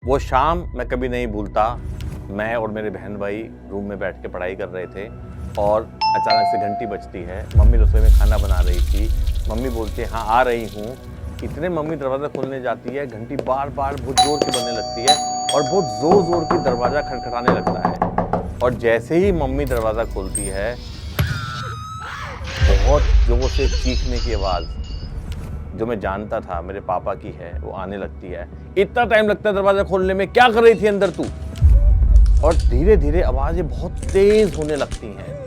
वो शाम मैं कभी नहीं भूलता। मैं और मेरे बहन भाई रूम में बैठ के पढ़ाई कर रहे थे और अचानक से घंटी बजती है। मम्मी रसोई में खाना बना रही थी। मम्मी बोलती है, हाँ आ रही हूँ। इतने मम्मी दरवाज़ा खोलने जाती है, घंटी बार-बार बहुत ज़ोर की बजने लगती है और बहुत ज़ोर-ज़ोर की दरवाज़ा खटखटाने लगता है। और जैसे ही मम्मी दरवाज़ा खोलती है, बहुत ज़ोर से चीखने की आवाज़, जो मैं जानता था मेरे पापा की है, वो आने लगती है। इतना टाइम लगता है दरवाज़ा खोलने में, क्या कर रही थी अंदर तू? और धीरे-धीरे आवाज़ें बहुत तेज़ होने लगती हैं।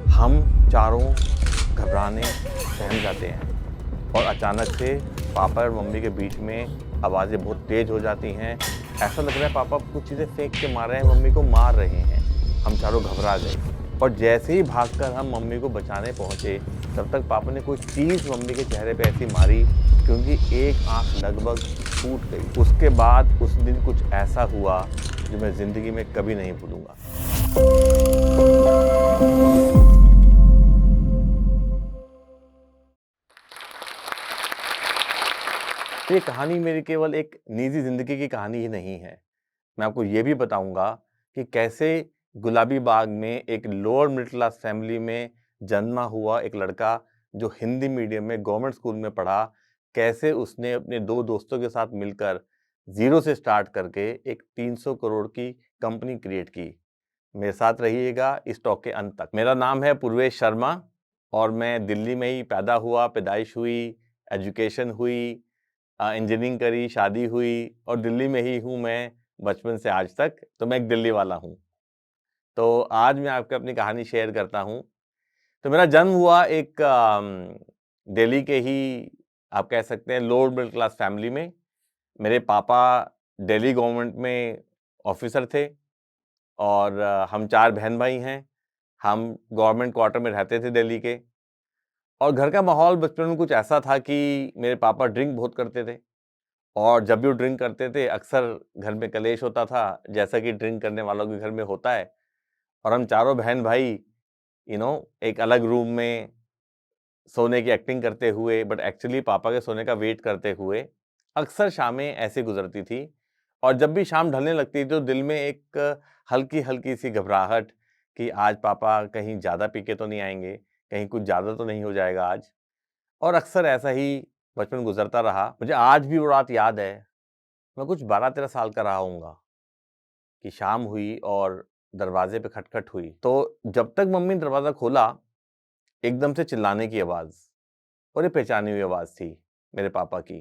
हम चारों घबराने, सहम जाते हैं और अचानक से पापा और मम्मी के बीच में आवाज़ें बहुत तेज़ हो जाती हैं। ऐसा लग रहा है पापा कुछ चीज़ें फेंक के मार रहे हैं, मम्मी को मार रहे हैं। हम चारों घबरा गए और जैसे ही भागकर हम मम्मी को बचाने पहुँचे, तब तक पापा ने कोई चीज़ मम्मी के चेहरे पे ऐसी मारी कि उनकी एक आँख लगभग फूट गई। उसके बाद उस दिन कुछ ऐसा हुआ, जो मैं ज़िंदगी में कभी नहीं भूलूँगा। ये कहानी मेरी केवल एक निजी ज़िंदगी की कहानी ही नहीं है। मैं आपको ये भी बताऊँगा कि कैसे गुलाबी बाग में एक लोअर मिडल क्लास फैमिली में जन्मा हुआ एक लड़का जो हिंदी मीडियम में गवर्नमेंट स्कूल में पढ़ा, कैसे उसने अपने 2 दोस्तों के साथ मिलकर ज़ीरो से स्टार्ट करके एक 300 करोड़ की कंपनी क्रिएट की। मेरे साथ रहिएगा इस टॉक के अंत तक। मेरा नाम है पूर्वेश शर्मा और मैं दिल्ली में ही पैदा हुआ, पैदाइश हुई, एजुकेशन हुई, इंजीनियरिंग करी, शादी हुई और दिल्ली में ही हूँ मैं बचपन से आज तक, तो मैं एक दिल्ली वाला हूँ। तो आज मैं आपको अपनी कहानी शेयर करता हूँ। तो मेरा जन्म हुआ एक दिल्ली के ही आप कह सकते हैं लोअर मिडल क्लास फैमिली में। मेरे पापा दिल्ली गवर्नमेंट में ऑफ़िसर थे और हम 4 बहन-भाई हैं। हम गवर्नमेंट क्वार्टर में रहते थे दिल्ली के और घर का माहौल बचपन में कुछ ऐसा था कि मेरे पापा ड्रिंक बहुत करते थे। और जब भी वो ड्रिंक करते थे, अक्सर घर में कलेश होता था, जैसा कि ड्रिंक करने वालों के घर में होता है। और हम चारों बहन-भाई एक अलग रूम में सोने की एक्टिंग करते हुए, बट एक्चुअली पापा के सोने का वेट करते हुए, अक्सर शामें ऐसे गुज़रती थी। और जब भी शाम ढलने लगती थी, तो दिल में एक हल्की-हल्की सी घबराहट कि आज पापा कहीं ज़्यादा पी के तो नहीं आएँगे, कहीं कुछ ज़्यादा तो नहीं हो जाएगा आज। और अक्सर ऐसा ही बचपन गुज़रता रहा। मुझे आज भी वो रात याद है। मैं कुछ 12-13 साल का रहा होऊँगा कि शाम हुई और दरवाज़े पे खटखट हुई। तो जब तक मम्मी ने दरवाज़ा खोला, एकदम से चिल्लाने की आवाज़ और ये पहचानी हुई आवाज़ थी मेरे पापा की।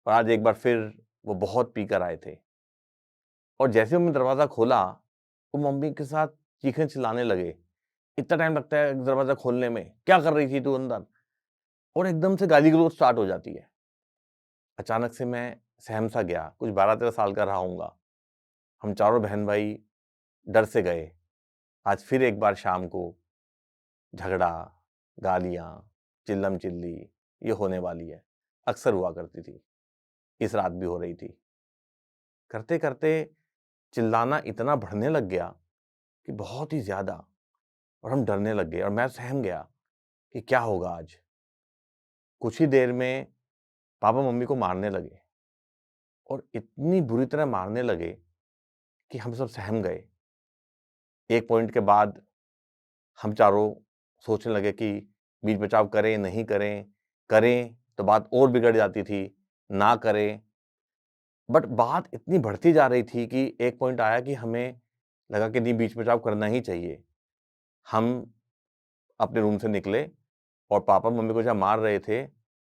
और आज एक बार फिर वो बहुत पी कर आए थे और जैसे ही मम्मी ने दरवाज़ा खोला, वो मम्मी के साथ चीखने-चिल्लाने लगे। इतना टाइम लगता है दरवाज़ा खोलने में, क्या कर रही थी तू अंदर? और एकदम से गाली-गलौज स्टार्ट हो जाती है। अचानक से मैं सहम-सा गया, कुछ 12-13 साल का रहा होऊँगा। हम चारों बहन-भाई डर से गए। आज फिर एक बार शाम को झगड़ा, गालियाँ, चिल्लम-चिल्ली ये होने वाली है। अक्सर हुआ करती थी। इस रात भी हो रही थी। करते-करते चिल्लाना इतना बढ़ने लग गया कि बहुत ही ज़्यादा और हम डरने लग गए और मैं सहम गया कि क्या होगा आज? कुछ ही देर में पापा मम्मी को मारने लगे और इतनी बुरी तरह मारने लगे कि हम सब सहम गए। एक पॉइंट के बाद हम चारों सोचने लगे कि बीच बचाव करें, नहीं करें, करें तो बात और बिगड़ जाती थी, ना करें। बट बात इतनी बढ़ती जा रही थी कि एक पॉइंट आया कि हमें लगा कि नहीं बीच बचाव करना ही चाहिए। हम अपने रूम से निकले और पापा मम्मी को जहाँ मार रहे थे,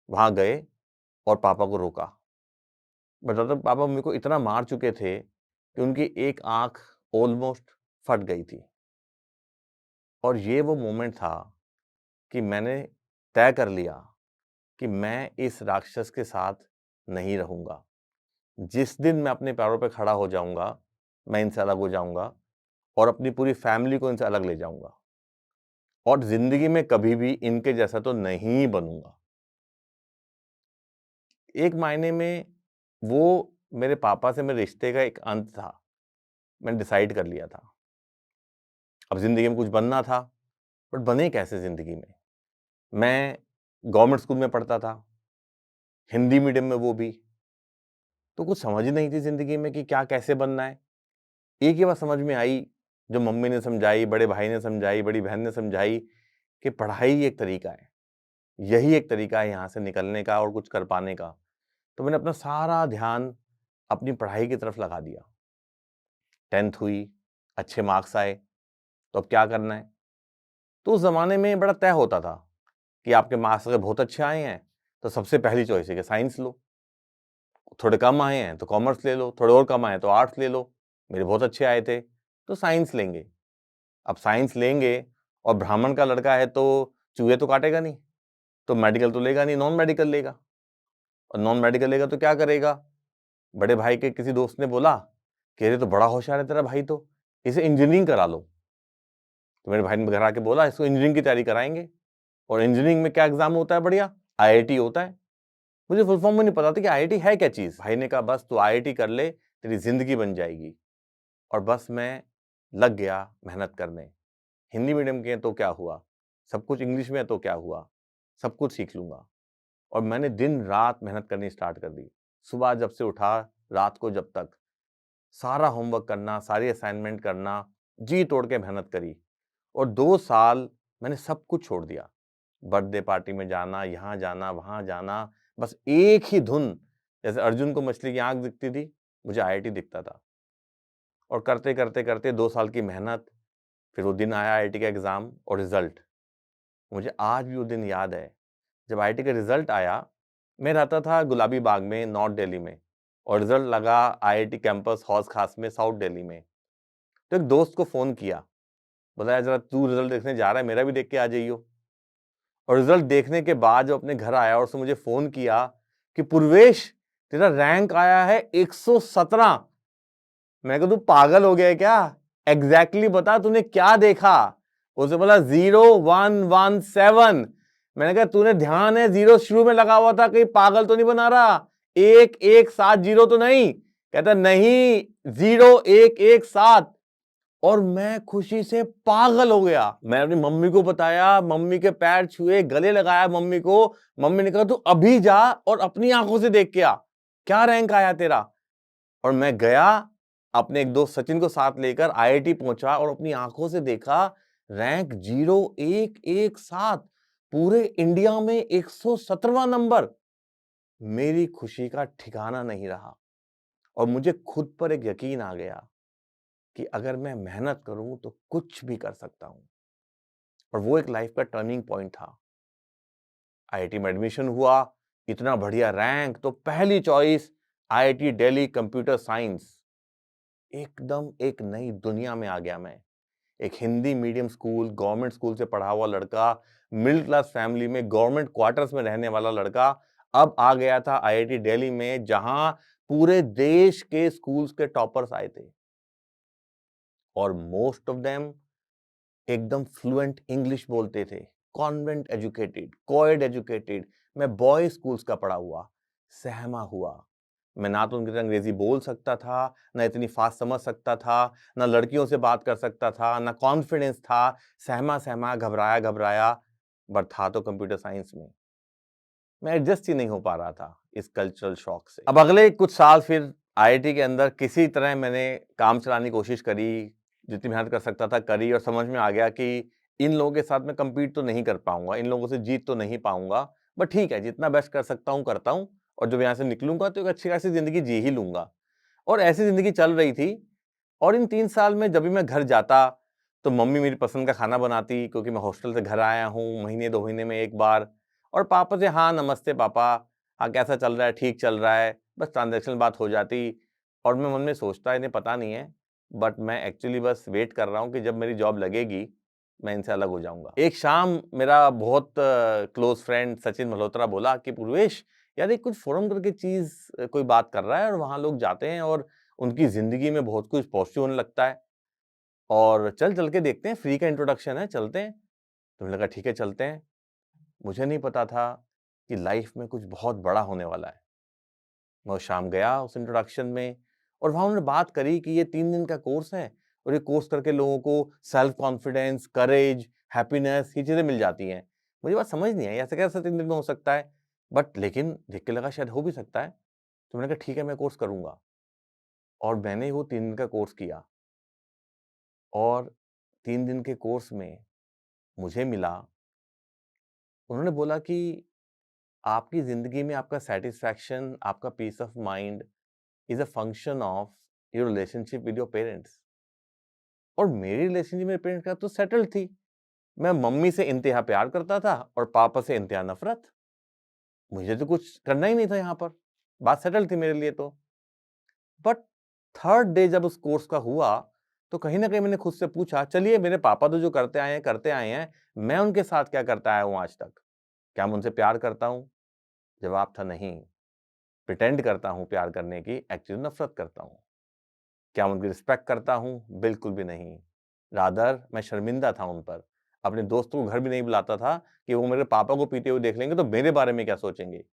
वहाँ गए और पापा को रोका। मतलब पापा मम्मी को इतना मार चुके थे कि उनकी एक आँख ऑलमोस्ट फट गई थी। और ये वो मोमेंट था कि मैंने तय कर लिया कि मैं इस राक्षस के साथ नहीं रहूँगा। जिस दिन मैं अपने पैरों पे खड़ा हो जाऊँगा, मैं इनसे अलग हो जाऊँगा और अपनी पूरी फैमिली को इनसे अलग ले जाऊँगा और ज़िंदगी में कभी भी इनके जैसा तो नहीं बनूँगा। एक मायने में वो मेरे पापा से मेरे रिश्ते का एक अंत था। मैंने डिसाइड कर लिया था। अब ज़िंदगी में कुछ बनना था, बट बने कैसे ज़िंदगी में? मैं गवर्नमेंट स्कूल में पढ़ता था, हिंदी मीडियम में वो भी। तो कुछ समझ ही नहीं थी ज़िंदगी में कि क्या कैसे बनना है। एक ही बात समझ में आई, जो मम्मी ने समझाई, बड़े भाई ने समझाई, बड़ी बहन ने समझाई कि पढ़ाई एक तरीका है। यही एक तरीका है यहाँ से निकलने का और कुछ कर पाने का। तो मैंने अपना सारा ध्यान अपनी पढ़ाई की तरफ लगा दिया। 10th हुई, अच्छे मार्क्स आए, तो अब क्या करना है? तो उस ज़माने में बड़ा तय होता था कि आपके मार्क्स अगर बहुत अच्छे आए हैं, तो सबसे पहली चॉइस है कि साइंस लो। थोड़े कम आए हैं तो कॉमर्स ले लो, थोड़े और कम आए तो आर्ट्स ले लो। मेरे बहुत अच्छे आए थे, तो साइंस लेंगे। अब साइंस लेंगे और ब्राह्मण का लड़का है तो चूहे तो काटेगा नहीं, तो मेडिकल तो लेगा नहीं, नॉन मेडिकल लेगा। और नॉन मेडिकल लेगा तो क्या करेगा? बड़े भाई के किसी दोस्त ने बोला कि अरे तो बड़ा होशियार है तेरा भाई, तो इसे इंजीनियरिंग करा लो। तो मेरे भाई ने घर आके बोला इसको इंजीनियरिंग की तैयारी कराएंगे। और इंजीनियरिंग में क्या एग्जाम होता है? बढ़िया, आईआईटी होता है। मुझे फुल फॉर्म में नहीं पता था कि आईआईटी है क्या चीज। भाई ने कहा बस तू आईआईटी कर ले, तेरी जिंदगी बन जाएगी। और बस मैं लग गया मेहनत करने। हिंदी मीडियम के हैं तो क्या हुआ, सब कुछ इंग्लिश में है तो क्या हुआ, सब कुछ सीख लूंगा। और मैंने दिन रात मेहनत करनी स्टार्ट कर दी। सुबह जब से उठा, रात को जब तक, सारा होमवर्क करना, सारी असाइनमेंट करना, जी तोड़ के मेहनत करी। और 2 साल मैंने सब कुछ छोड़ दिया। बर्थडे पार्टी में जाना, यहाँ जाना, वहां जाना, बस एक ही धुन। जैसे अर्जुन को मछली की आंख दिखती थी, मुझे आईआईटी दिखता था। और करते करते करते 2 साल की मेहनत, फिर वो दिन आया आईआईटी का एग्जाम और रिजल्ट। मुझे आज भी वो दिन याद है जब आईआईटी का रिजल्ट आया। मैं रहता था गुलाबी बाग में, नॉर्थ दिल्ली में, और रिजल्ट लगा आईआईटी कैंपस हौज खास में, साउथ दिल्ली में। तो एक दोस्त को फोन किया, बोला जरा तू रिजल्ट देखने जा रहा है, मेरा भी देख के आ जाइयो। और रिजल्ट देखने के बाद जब अपने घर आया और उसने मुझे फोन किया कि पूर्वेश तेरा रैंक आया है 117। मैं कहा तू पागल हो गया है क्या? एग्जैक्टली बता तूने क्या देखा? उसे बोला 0117। मैंने कहा तूने ध्यान है जीरो शुरू में लगा हुआ था, कहीं पागल तो नहीं बना रहा? 1170 तो नहीं? कहता नहीं, 0117। और मैं खुशी से पागल हो गया। मैं अपनी मम्मी को बताया, मम्मी के पैर छुए, गले लगाया मम्मी को। मम्मी ने कहा तू अभी जा और अपनी आंखों से देख के आ, क्या रैंक आया तेरा। और मैं गया, अपने एक दोस्त सचिन को साथ लेकर आईआईटी पहुंचा और अपनी आंखों से देखा रैंक 0117, पूरे इंडिया में 117वां नंबर। मेरी खुशी का ठिकाना नहीं रहा और मुझे खुद पर एक यकीन आ गया कि अगर मैं मेहनत करूं तो कुछ भी कर सकता हूं। और वो एक लाइफ का टर्निंग पॉइंट था। आईआईटी में एडमिशन हुआ, इतना बढ़िया रैंक, तो पहली choice IIT Delhi computer science. एकदम एक नई दुनिया में आ गया मैं। एक Hindi medium school, government school से पढ़ा हुआ लड़का, मिडिल क्लास फैमिली में, गवर्नमेंट क्वार्टर्स में रहने वाला लड़का, अब आ गया था आईआईटी दिल्ली में, जहां पूरे देश के स्कूल्स के टॉपर्स आए थे। और मोस्ट ऑफ देम एकदम फ्लुएंट इंग्लिश बोलते थे, कॉन्वेंट एजुकेटेड, कोएड एजुकेटेड। मैं बॉय स्कूल्स का पढ़ा हुआ, सहमा हुआ। मैं ना तो उनकी तरह अंग्रेजी बोल सकता था, ना इतनी फास्ट समझ सकता था, ना लड़कियों से बात कर सकता था, ना कॉन्फिडेंस था। सहमा सहमा, घबराया घबराया, बट था तो कंप्यूटर साइंस में। मैं एडजस्ट ही नहीं हो पा रहा था इस कल्चरल शॉक से। अब अगले कुछ साल फिर आईआईटी के अंदर किसी तरह मैंने काम चलाने की कोशिश करी, जितनी मेहनत कर सकता था करी, और समझ में आ गया कि इन लोगों के साथ मैं compete तो नहीं कर पाऊंगा, इन लोगों से जीत तो नहीं पाऊंगा। बट ठीक है, जितना बेस्ट कर सकता हूँ करता हूँ, और जब यहाँ से निकलूंगा तो एक अच्छी खासी जिंदगी जी ही लूंगा। और ऐसी जिंदगी चल रही थी। और इन 3 साल में जब भी मैं घर जाता तो मम्मी मेरी पसंद का खाना बनाती, क्योंकि मैं हॉस्टल से घर आया हूँ, महीने 2 महीने में एक बार। और पापा से हाँ नमस्ते पापा, हाँ कैसा चल रहा है, ठीक चल रहा है, बस ट्रांजैक्शनल बात हो जाती। और मैं मन में सोचता इन्हें पता नहीं है, बट मैं एक्चुअली बस वेट कर रहा हूँ कि जब मेरी जॉब लगेगी मैं इनसे अलग हो जाऊंगा। एक शाम मेरा बहुत क्लोज फ्रेंड सचिन मल्होत्रा बोला कि पूर्वेश यार एक कुछ फोरम करके चीज कोई बात कर रहा है, और वहां लोग जाते हैं और उनकी जिंदगी में बहुत कुछ पॉजिटिव होने लगता है, और चल चल के देखते हैं, फ्री का इंट्रोडक्शन है, चलते हैं। तो मैंने कहा ठीक है चलते हैं। मुझे नहीं पता था कि लाइफ में कुछ बहुत बड़ा होने वाला है। मैं उस शाम गया उस इंट्रोडक्शन में, और वहां उन्होंने बात करी कि ये 3 दिन का कोर्स है, और ये कोर्स करके लोगों को सेल्फ कॉन्फिडेंस, करेज, हैप्पीनेस, ये चीजें मिल जाती हैं। मुझे बात समझ नहीं आई, ऐसे कैसे 3 दिन में हो सकता है, बट लेकिन देख के लगा शायद हो भी सकता है। तो मैंने कहा ठीक है, मैं कोर्स करूँगा। और मैंने वो 3 दिन का कोर्स किया और 3 दिन के कोर्स में मुझे मिला, उन्होंने बोला कि आपकी ज़िंदगी में आपका सैटिस्फैक्शन, आपका peace of mind is a function of your relationship with your parents. और मेरी रिलेशनशिप मेरे पेरेंट्स के साथ तो सेटल्ड थी। मैं मम्मी से इंतहा प्यार करता था और पापा से इंतहा नफ़रत। मुझे तो कुछ करना ही नहीं था यहाँ पर। बात सेटल थी मेरे लिए तो। बट थर्ड डे जब उस कोर्स का हुआ, तो कहीं न कहीं मैंने खुद से पूछा, चलिए मेरे पापा तो जो करते आए हैं, मैं उनके साथ क्या करता आया हूँ आज तक? क्या मैं उनसे प्यार करता हूँ? जवाब था नहीं। प्रिटेंड करता हूँ प्यार करने की, एक्चुअली नफ़रत करता हूँ। क्या उनकी रिस्पेक्ट करता हूँ? बिल्कुल भी नहीं। रादर मैं शर्मिंदा था उन पर। अपने दोस्तों को घर भी नहीं बुलाता था कि वो मेरे पापा को पीते हुए देख लेंगे तो मेरे बारे में क्या सोचेंगे?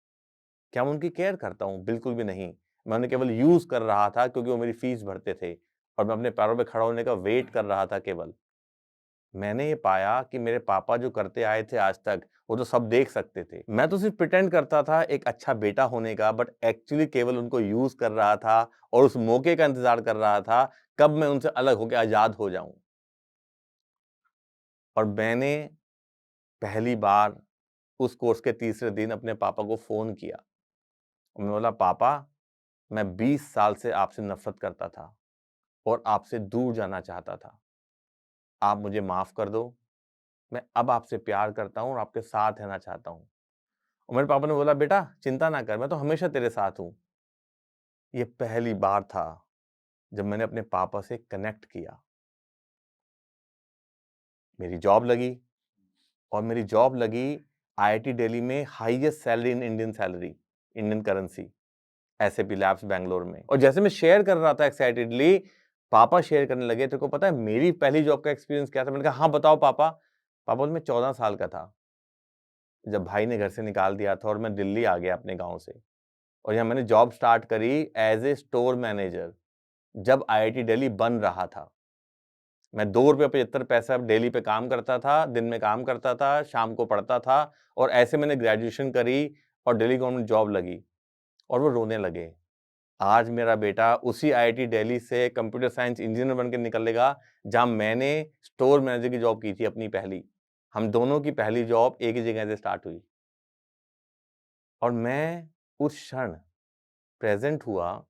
क्या मैं उनकी केयर करता हूँ? बिल्कुल भी नहीं। मैं उन्हें केवल यूज़ कर रहा था क्योंकि वो मेरी फीस भरते थे और मैं अपने पैरों पे खड़ा होने का वेट कर रहा था केवल। मैंने ये पाया कि मेरे पापा जो करते आए थे आज तक, वो तो सब देख सकते थे। मैं तो सिर्फ़ प्रिटेंड करता था एक अच्छा बेटा होने का, बट एक्चुअली केवल उनको यूज़ कर रहा था और उस मौके का इंतज़ार कर रहा था, कब मैं उनसे अलग होके आज़ाद हो जाऊँ। और मैंने पहली बार उस कोर्स के तीसरे दिन अपने पापा को फ़ोन किया। और मैंने बोला, "पापा, मैं 20 साल से आपसे नफ़रत करता था और आपसे दूर जाना चाहता था। आप मुझे माफ़ कर दो। मैं अब आपसे प्यार करता हूँ और आपके साथ रहना चाहता हूँ।" और मेरे पापा ने बोला, "बेटा चिंता ना कर, मैं तो हमेशा तेरे साथ हूँ।" ये पहली बार था जब मैंने अपने पापा से कनेक्ट किया। मेरी जॉब लगी और मेरी जॉब लगी आईआईटी दिल्ली में, highest salary in Indian salary, Indian currency, SAP labs Bangalore में। और जैसे मैं शेयर कर रहा था एक्साइटेडली, पापा शेयर करने लगे, "तेरे को पता है मेरी पहली जॉब का एक्सपीरियंस क्या था?" मैंने कहा, "हाँ, बताओ पापा।" पापा बोले, "मैं 14 साल का था जब भाई ने घर से निकाल दिया था और मैं दिल्ली आ गया अपने गाँव से। और यहाँ मैंने जॉब स्टार्ट करी एज़ ए स्टोर मैनेजर, जब आईआईटी दिल्ली बन रहा था। मैं ₹2.75 डेली पे काम करता था, दिन में काम करता था, शाम को पढ़ता था और ऐसे मैंने ग्रेजुएशन करी और दिल्ली गवर्नमेंट जॉब लगी।" और वो रोने लगे। आज मेरा बेटा उसी आईआईटी दिल्ली से कंप्यूटर साइंस इंजीनियर बन के निकलेगा, जहाँ मैंने स्टोर मैनेजर की जॉब की थी अपनी पहली। हम दोनों की पहली जॉब एक ही जगह से स्टार्ट हुई। और मैं उस क्षण प्रेज़ेंट हुआ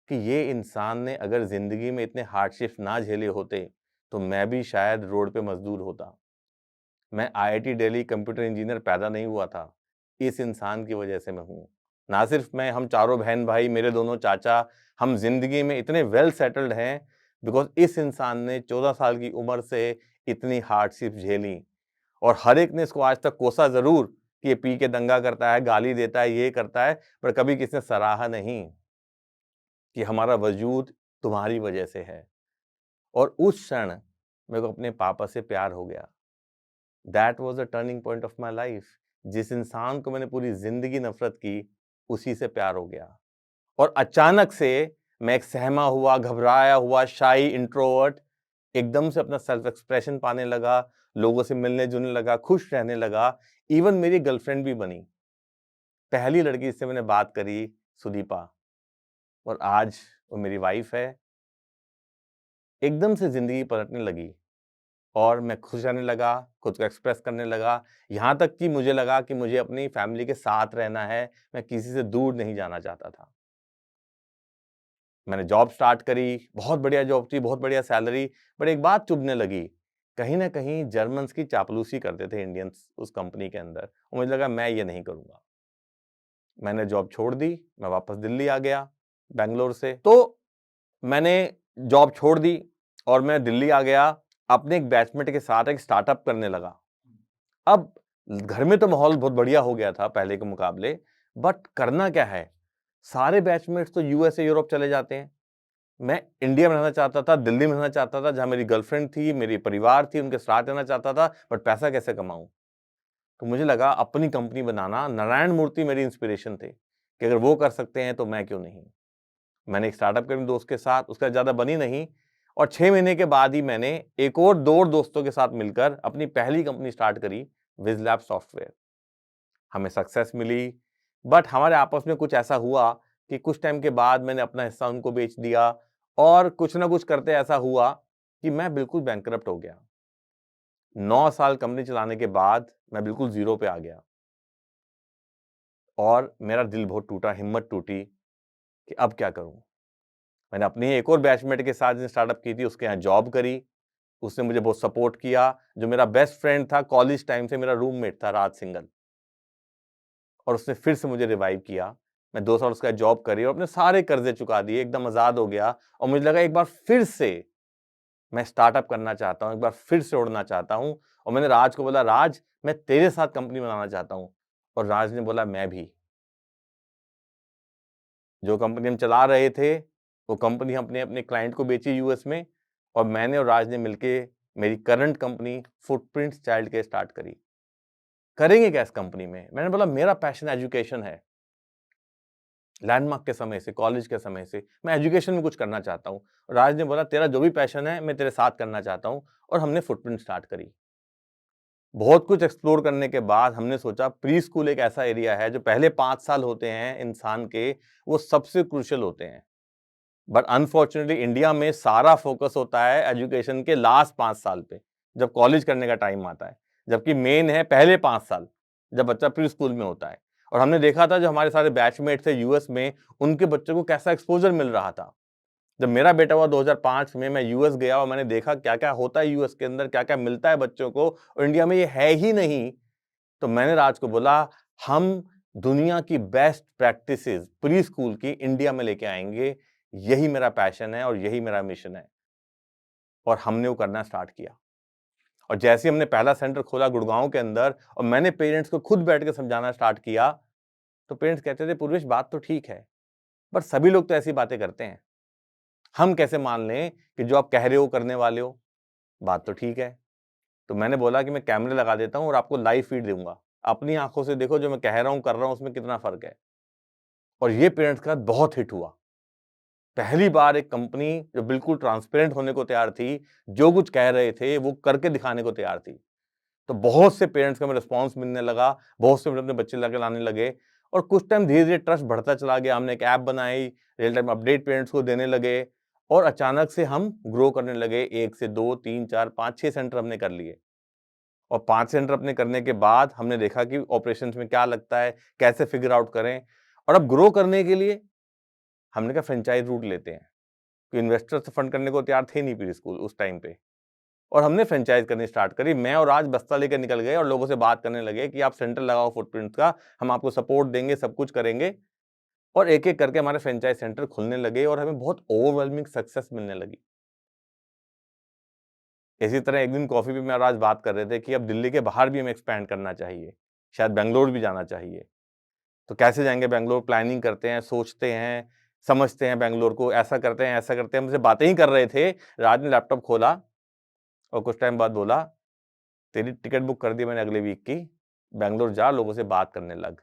कि ये इंसान ने अगर ज़िंदगी में इतने हार्डशिप्स ना झेले होते, तो मैं भी शायद रोड पे मज़दूर होता। मैं आईआईटी दिल्ली कंप्यूटर इंजीनियर पैदा नहीं हुआ था, इस इंसान की वजह से मैं हूँ। ना सिर्फ मैं, हम चारों बहन-भाई, मेरे दोनों चाचा, हम ज़िंदगी में इतने वेल सेटल्ड हैं बिकॉज़ इस इंसान ने 14 साल की उम्र से इतनी हार्डशिप झेली और हर एक ने इसको आज तक कोसा ज़रूर कि ये पी के दंगा करता है, गाली देता है, ये करता है, पर कभी किसी ने सराहा नहीं कि हमारा वजूद तुम्हारी वजह से है। और उस क्षण मेरे को अपने पापा से प्यार हो गया। That was the turning point of my life. जिस इंसान को मैंने पूरी ज़िंदगी नफ़रत की, उसी से प्यार हो गया। और अचानक से मैं एक सहमा हुआ, घबराया हुआ, शाई इंट्रोवर्ट एकदम से अपना सेल्फ एक्सप्रेशन पाने लगा, लोगों से मिलने-जुलने लगा, खुश रहने लगा। इवन मेरी गर्लफ्रेंड भी बनी। पहली लड़की जिससे मैंने बात करी, सुदीपा, और आज वो मेरी वाइफ़ है। एकदम से ज़िंदगी पलटने लगी और मैं खुश रहने लगा, खुद को एक्सप्रेस करने लगा, यहाँ तक कि मुझे लगा कि मुझे अपनी फैमिली के साथ रहना है, मैं किसी से दूर नहीं जाना चाहता था। मैंने जॉब स्टार्ट करी, बहुत बढ़िया जॉब थी, बहुत बढ़िया सैलरी, बट एक बात चुभने लगी, कहीं न कहीं जर्मन्स की चापलूसी करते थे इंडियंस उस कंपनी के अंदर और मुझे लगा मैं ये नहीं करूँगा। मैंने जॉब छोड़ दी, मैं वापस दिल्ली आ गया बैंगलोर से। तो मैंने जॉब छोड़ दी और मैं दिल्ली आ गया, अपने एक बैचमेट के साथ एक स्टार्टअप करने लगा। अब घर में तो माहौल बहुत बढ़िया हो गया था पहले के मुकाबले, बट करना क्या है? सारे बैचमेट्स तो यूएसए, यूरोप चले जाते हैं। मैं इंडिया में रहना चाहता था, दिल्ली में रहना चाहता था, जहाँ मेरी गर्लफ्रेंड थी, मेरी परिवार थी, उनके साथ रहना चाहता था, बट पैसा कैसे कमाऊँ? तो मुझे लगा अपनी कंपनी बनाना, नारायण मूर्ति मेरी इंस्पिरेशन थे, कि अगर वो कर सकते हैं तो मैं क्यों नहीं? मैंने एक स्टार्टअप करी दोस्त के साथ, उसका ज़्यादा बनी नहीं और 6 महीने के बाद ही मैंने एक और 2 और दोस्तों के साथ मिलकर अपनी पहली कंपनी स्टार्ट करी, विज़लैब सॉफ्टवेयर। हमें सक्सेस मिली, बट हमारे आपस में कुछ ऐसा हुआ कि कुछ टाइम के बाद मैंने अपना हिस्सा उनको बेच दिया और कुछ ना कुछ करते ऐसा हुआ कि मैं बिल्कुल बैंकरप्ट हो गया। 9 साल कंपनी चलाने के बाद मैं बिल्कुल ज़ीरो पे आ गया और मेरा दिल बहुत टूटा, हिम्मत टूटी कि अब क्या करूँ? मैंने अपनी एक और बैचमेट के साथ स्टार्टअप की थी, उसके यहाँ जॉब करी। उसने मुझे बहुत सपोर्ट किया। जो मेरा बेस्ट फ्रेंड था कॉलेज टाइम से, मेरा रूममेट था राज सिंघल, और उसने फिर से मुझे रिवाइव किया। मैं 2 साल उसके साथ जॉब करी और अपने सारे कर्जे चुका दिए, एकदम आज़ाद हो गया और मुझे लगा एक बार फिर से मैं स्टार्टअप करना चाहता हूँ, एक बार फिर से उड़ना चाहता हूँ। और मैंने राज को बोला, राज मैं तेरे साथ कंपनी बनाना चाहता हूँ। और राज ने बोला, मैं भी। जो कंपनी हम चला रहे थे, वो कंपनी हमने अपने क्लाइंट को बेची यूएस में, और मैंने और राज ने मिलके मेरी current company footprints child care start करी। करेंगे क्या इस कंपनी में? मैंने बोला, मेरा पैशन एजुकेशन है। लैंडमार्क के समय से, कॉलेज के समय से मैं एजुकेशन में कुछ करना चाहता हूँ। राज ने बोला, तेरा जो भी पैशन है मैं तेरे साथ करना चाहता हूँ, और हमने फुटप्रिंट स्टार्ट करी। बहुत कुछ एक्सप्लोर करने के बाद हमने सोचा प्री स्कूल एक ऐसा एरिया है जो पहले 5 साल होते हैं इंसान के, वो सबसे क्रूशियल होते हैं। बट अनफॉर्चुनेटली इंडिया में सारा फोकस होता है एजुकेशन के लास्ट 5 साल पे, जब कॉलेज करने का टाइम आता है, जबकि मेन है पहले 5 साल, जब बच्चा प्री स्कूल में होता है। और हमने देखा था जो हमारे सारे बैचमेट थे यूएस में, उनके बच्चों को कैसा एक्सपोजर मिल रहा था। जब मेरा बेटा हुआ 2005 में, मैं यूएस गया और मैंने देखा क्या-क्या होता है यूएस के अंदर, क्या-क्या मिलता है बच्चों को, और इंडिया में ये है ही नहीं। तो मैंने राज को बोला, हम दुनिया की बेस्ट प्रैक्टिसेस प्री स्कूल की इंडिया में लेके आएंगे। यही मेरा पैशन है और यही मेरा मिशन है। और हमने वो करना स्टार्ट किया। और जैसे ही हमने पहला सेंटर खोला गुड़गांव के अंदर और मैंने पेरेंट्स को खुद बैठ के समझाना स्टार्ट किया, तो पेरेंट्स कहते थे, पूर्वेश बात तो ठीक है, पर सभी लोग तो ऐसी बातें करते हैं, हम कैसे मान लें कि जो आप कह रहे हो करने वाले हो? बात तो ठीक है। तो मैंने बोला कि मैं कैमरे लगा देता हूं और आपको लाइव फीड दूंगा, अपनी आंखों से देखो जो मैं कह रहा हूं कर रहा हूं उसमें कितना फर्क है। और ये पेरेंट्स का बहुत हिट हुआ। पहली बार एक कंपनी जो बिल्कुल ट्रांसपेरेंट होने को तैयार थी, जो कुछ कह रहे थे वो करके दिखाने को तैयार थी। तो बहुत से पेरेंट्स का हमें रिस्पॉन्स मिलने लगा, बहुत से अपने बच्चे लाके लाने लगे, और कुछ टाइम धीरे-धीरे ट्रस्ट बढ़ता चला गया। हमने एक ऐप बनाई, रियल टाइम अपडेट पेरेंट्स को देने लगे, और अचानक से हम ग्रो करने लगे। 1 से 2, 3, 4, 5, 6 सेंटर हमने कर लिए। और 5 सेंटर अपने करने के बाद हमने देखा कि ऑपरेशंस में क्या लगता है, कैसे फिगर आउट करें। और अब ग्रो करने के लिए हमने कहा फ्रेंचाइज रूट लेते हैं, कि इन्वेस्टर्स तो फंड करने को तैयार थे नहीं प्री स्कूल उस टाइम पे। और हमने फ्रेंचाइज करनी स्टार्ट करी। मैं और आज बस्ता लेकर निकल गए और लोगों से बात करने लगे कि आप सेंटर लगाओ फुटप्रिंट्स का, हम आपको सपोर्ट देंगे, सब कुछ करेंगे। और एक-एक करके हमारे फ्रेंचाइज सेंटर खुलने लगे और हमें बहुत ओवरवेलमिंग सक्सेस मिलने लगी। इसी तरह एक दिन कॉफ़ी पे मैं और आज बात कर रहे थे कि अब दिल्ली के बाहर भी हमें एक्सपैंड करना चाहिए, शायद बैंगलोर भी जाना चाहिए। तो कैसे जाएँगे बैंगलोर, प्लानिंग करते हैं, सोचते हैं, समझते हैं बैंगलोर को, ऐसा करते हैं, ऐसा करते हैं। हम मुझसे बातें ही कर रहे थे, राज ने लैपटॉप खोला और कुछ टाइम बाद बोला, तेरी टिकट बुक कर दी मैंने अगले वीक की, बैंगलोर जा, लोगों से बात करने लग।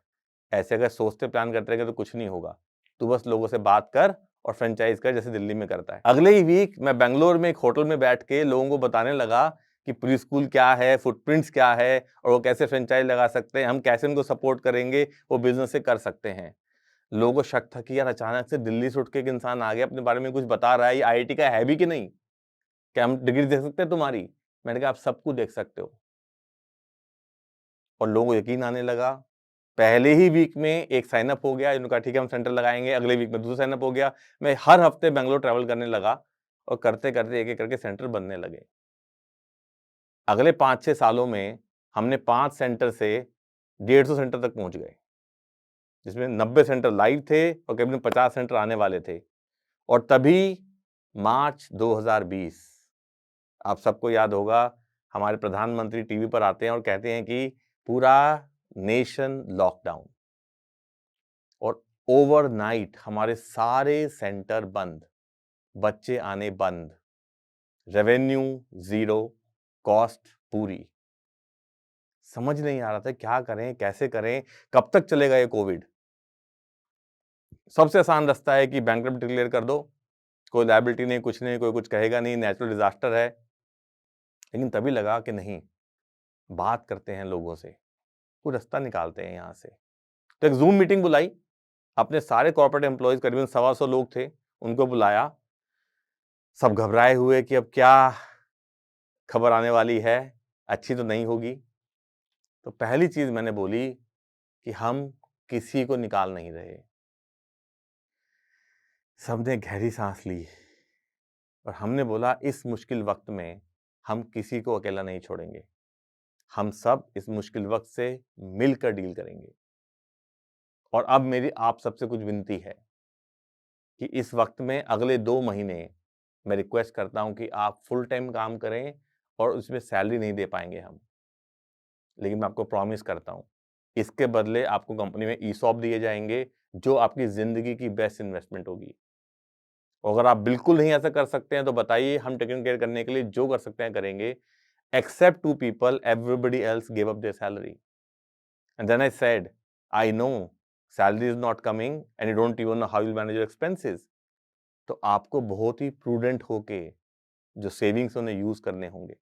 ऐसे अगर सोचते प्लान करते रहेंगे तो कुछ नहीं होगा। तू बस लोगों से बात कर और फ्रेंचाइज़ कर जैसे दिल्ली में करता है। अगले ही वीक मैं बैंगलोर में एक होटल में बैठ के लोगों को बताने लगा कि प्री स्कूल क्या है, फुटप्रिंट्स क्या है, और वो कैसे फ्रेंचाइज़ लगा सकते हैं, हम कैसे उनको सपोर्ट करेंगे, वो बिज़नेस से कर सकते हैं। लोगों को शक था कि यार अचानक से दिल्ली से उठ के एक इंसान आ गया, अपने बारे में कुछ बता रहा है, ये आईआईटी का है भी कि नहीं? क्या हम डिग्री देख सकते हैं तुम्हारी? मैंने कहा आप सब कुछ देख सकते हो। और लोगों को यकीन आने लगा। पहले ही वीक में एक साइन अप हो गया, इन्होंने कहा ठीक है हम सेंटर लगाएँगे, अगले वीक में दूसरा साइन अप हो गया। मैं हर हफ्ते बैंगलोर ट्रैवल करने लगा और करते-करते एक-एक करके सेंटर बनने लगे। अगले 5-6 सालों में हमने 5 सेंटर से 150 सेंटर तक पहुँच गए, जिसमें 90 सेंटर लाइव थे और करीबन 50 सेंटर आने वाले थे। और तभी मार्च 2020, आप सबको याद होगा, हमारे प्रधानमंत्री टीवी पर आते हैं और कहते हैं कि पूरा नेशन लॉकडाउन, और ओवरनाइट हमारे सारे सेंटर बंद, बच्चे आने बंद, रेवेन्यू ज़ीरो, कॉस्ट पूरी। समझ नहीं आ रहा था क्या करें, कैसे करें, कब तक चलेगा ये कोविड? सबसे आसान रास्ता है कि बैंकरप्ट डिक्लेयर कर दो, कोई लायबिलिटी नहीं, कुछ नहीं, कोई कुछ कहेगा नहीं, नेचुरल डिज़ास्टर है। लेकिन तभी लगा कि नहीं, बात करते हैं लोगों से, कोई रास्ता निकालते हैं यहाँ से। तो एक ज़ूम मीटिंग बुलाई, अपने सारे कॉर्पोरेट एम्प्लॉयज़, करीबन 125 लोग थे, उनको बुलाया। सब घबराए हुए कि अब क्या खबर आने वाली है, अच्छी तो नहीं होगी। तो पहली चीज़ मैंने बोली कि हम किसी को निकाल नहीं रहे। सबने गहरी सांस ली और हमने बोला इस मुश्किल वक्त में हम किसी को अकेला नहीं छोड़ेंगे। हम सब इस मुश्किल वक्त से मिलकर डील करेंगे। और अब मेरी आप सबसे कुछ विनती है कि इस वक्त में अगले 2 महीने मैं रिक्वेस्ट करता हूं कि आप फुल टाइम काम करें और उसमें सैलरी नहीं दे पाएंगे हम, लेकिन मैं आपको प्रॉमिस करता हूं इसके बदले आपको कंपनी में ईसॉप दिए जाएंगे जो आपकी जिंदगी की बेस्ट इन्वेस्टमेंट होगी। अगर आप बिल्कुल नहीं ऐसा कर सकते हैं तो बताइए, हम टेकन केयर करने के लिए जो कर सकते हैं करेंगे। Except 2 people, everybody else gave up their salary. And then I said, I know salary is not coming and you don't even know how you'll manage your expenses. तो आपको बहुत ही प्रूडेंट होके जो सेविंग्स उन्हें यूज करने होंगे।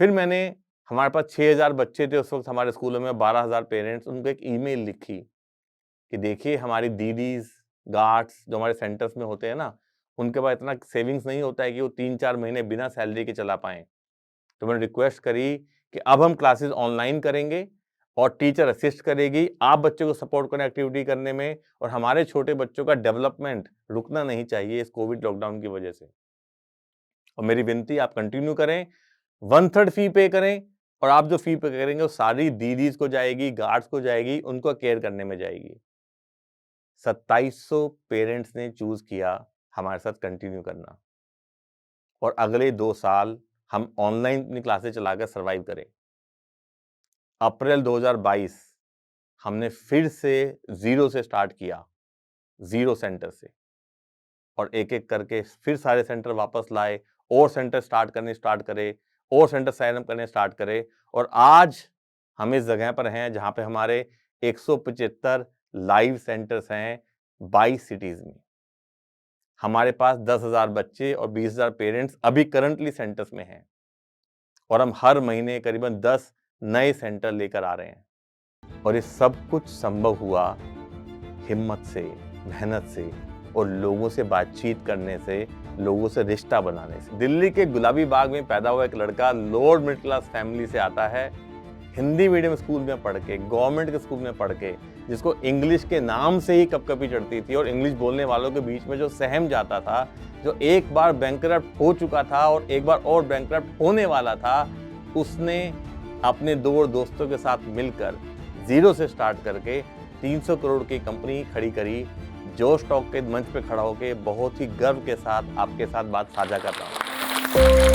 फिर मैंने, हमारे पास 6000 बच्चे थे उस वक्त हमारे स्कूलों में, 12000 पेरेंट्स, उनको एक ईमेल लिखी कि देखिए हमारी दीदीज, गार्ड्स जो हमारे सेंटर्स में होते हैं ना, उनके पास इतना सेविंग्स नहीं होता है कि वो 3-4 महीने बिना सैलरी के चला पाएं। तो मैंने रिक्वेस्ट करी कि अब हम क्लासेस ऑनलाइन करेंगे और टीचर असिस्ट करेगी, आप बच्चों को सपोर्ट करें एक्टिविटी करने में, और हमारे छोटे बच्चों का डेवलपमेंट रुकना नहीं चाहिए इस कोविड लॉकडाउन की वजह से। और मेरी विनती, आप कंटिन्यू करें, 1/3 फी पे करें, और आप जो फी पे करेंगे वो सारी दीदीज को जाएगी, गार्ड्स को जाएगी, उनको केयर करने में जाएगी। 2700 पेरेंट्स ने चूज किया हमारे साथ कंटिन्यू करना, और अगले 2 साल हम ऑनलाइन अपनी क्लासेस चलाकर सर्वाइव करें। अप्रैल 2022 हमने फिर से 0 से स्टार्ट किया, 0 सेंटर से, और एक-एक करके फिर सारे सेंटर वापस लाए, और सेंटर स्टार्ट करे, और सेंटर साइन अप करने स्टार्ट करे, और आज हम इस जगह पर हैं जहां पे हमारे 175 लाइव सेंटर्स हैं 22 सिटीज में। हमारे पास 10,000 बच्चे और 20,000 पेरेंट्स अभी करंटली सेंटर्स में हैं, और हम हर महीने करीबन 10 नए सेंटर लेकर आ रहे हैं। और ये सब कुछ संभव हुआ हिम्मत से, मेहनत से, और लोगों से बातचीत करने से, लोगों से रिश्ता बनाने से। दिल्ली के गुलाबी बाग में पैदा हुआ एक लड़का लोअर मिडिल क्लास फैमिली से आता है, हिंदी मीडियम स्कूल में पढ़ के, गवर्नमेंट के स्कूल में पढ़ के, जिसको इंग्लिश के नाम से ही कपकपी चढ़ती थी, और इंग्लिश बोलने वालों के बीच में जो सहम जाता था, जो एक बार बैंकरप्ट हो चुका था और एक बार और बैंकरप्ट होने वाला था, उसने अपने 2 दोस्तों के साथ मिलकर 0 से स्टार्ट करके 300 करोड़ की कंपनी खड़ी करी। जोश टॉक के मंच पे खड़ा होकर बहुत ही गर्व के साथ आपके साथ बात साझा कर रहा हूँ।